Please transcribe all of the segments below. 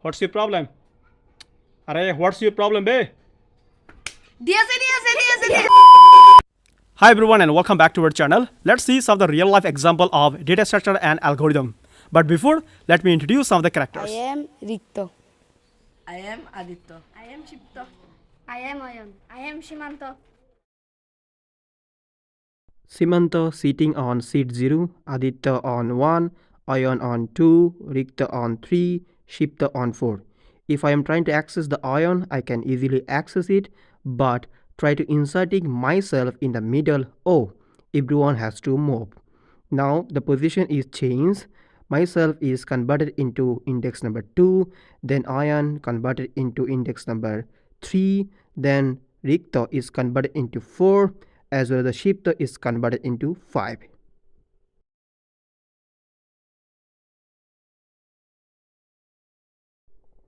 What's your problem? Arey, what's your problem, be? Hi everyone and welcome back to our channel. Let's see some of the real life example of data structure and algorithm. But before, let me introduce some of the I characters. am Rikto. I am Aditya. I am Siptho. I am Ayon. I am Shimatho. Simantha sitting on seat 0, Aditya on 1, Ayon on 2, Rikto on 3, Siptho on 4. If I am trying to access the Ayon, I can easily access it, but try to inserting myself in the middle, oh, everyone has to move. Now the position is changed. Myself is converted into index number 2, then Ayon converted into index number 3, then Rikto is converted into 4, as well as the Siptho is converted into 5.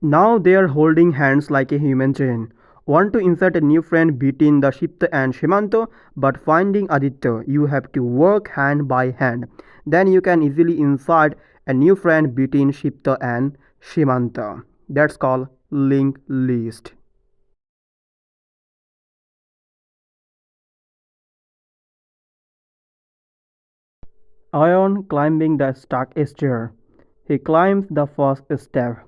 Now they are holding hands like a human chain. Want to insert a new friend between the Siptho and Shimatho, but finding Aditya, you have to work hand by hand. Then you can easily insert a new friend between Siptho and Shimatho. That's called linked list. Ayon climbing the stack stair. He climbs the first step.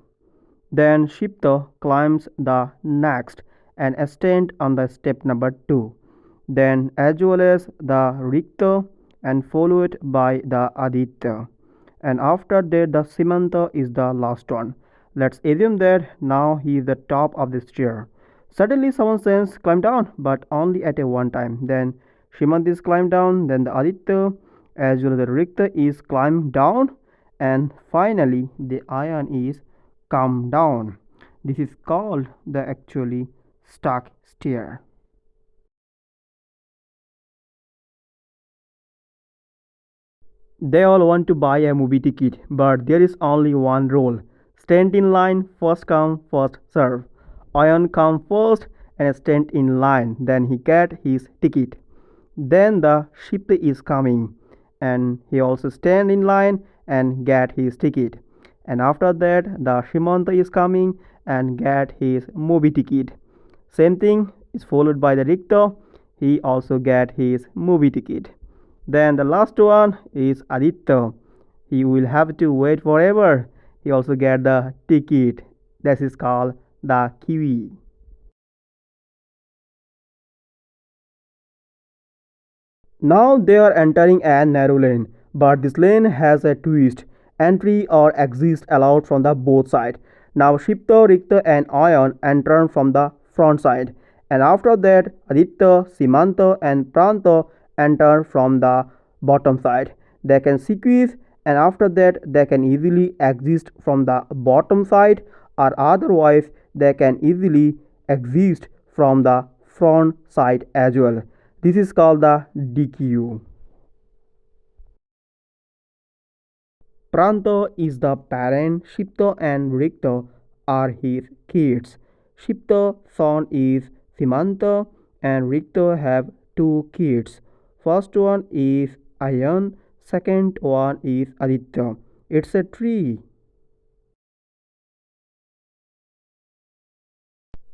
Then Siptho climbs the next and stand on the step number 2. Then as well as the Rikto and followed by the Aditya. And after that the Shimatho is the last one. Let's assume that now he is the top of this chair. Suddenly someone says climb down, but only at a one time. Then Shimatho is climbed down, then the Aditya as well as the Rikto is climbed down, and finally the Ayon is come down. This is called the actually stuck stair. They all want to buy a movie ticket, but there is only one rule. Stand in line, first come, first serve. Ayon come first and stand in line, then he get his ticket. Then the ship is coming and he also stand in line and get his ticket. And after that the Shimatho is coming and get his movie ticket. Same thing is followed by the Rikto. He also get his movie ticket. Then the last one is Aditya. He will have to wait forever. He also get the ticket. That is called the kiwi. Now they are entering a narrow lane, but this lane has a twist. Entry or exit allowed from the both side. Now Siptho, Rikto and Ayon enter from the front side. And after that Aditya, Shimatho and Prantho enter from the bottom side. They can squeeze and after that they can easily exit from the bottom side, or otherwise they can easily exit from the front side as well. This is called the DQ. Pranto is the parent, Siptho and Rikto are his kids. Siptho's son is Shimatho and Rikto have two kids. First one is Ayon, second one is Aditya. It's a tree.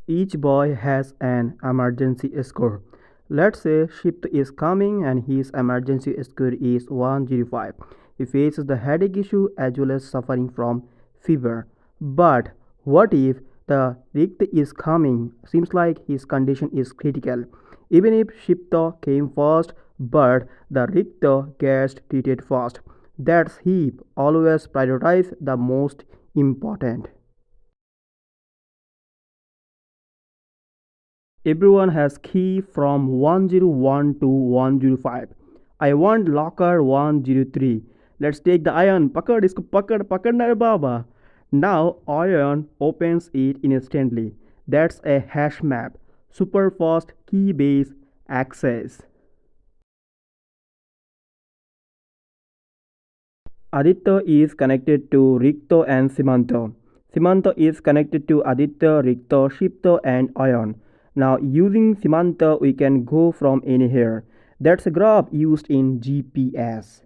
Each boy has an emergency score. Let's say Shift is coming and his emergency score is 105. He faces the headache issue as well as suffering from fever. But what if the Rikt is coming? Seems like his condition is critical. Even if Shiptho came first, but the Rikto gets treated first. That's heap. Always prioritize the most important. Everyone has key from 101 to 105. I want locker 103. Let's take the Ayon. Pakad isko pakad pakadna hai baba. Now Ayon opens it instantly. That's a hash map. Super fast key based access. Aditya is connected to Rikto and Shimatho. Shimatho is connected to Aditya, Rikto, Siptho and Ayon. Now using Shimatho we can go from anywhere. That's a graph used in GPS.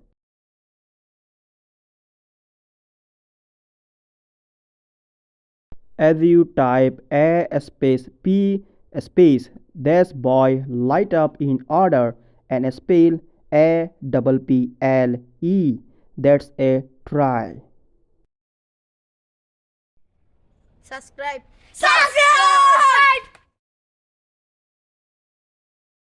As you type A space P space this boy light up in order and spell APPLE. That's a try. Subscribe. Subscribe!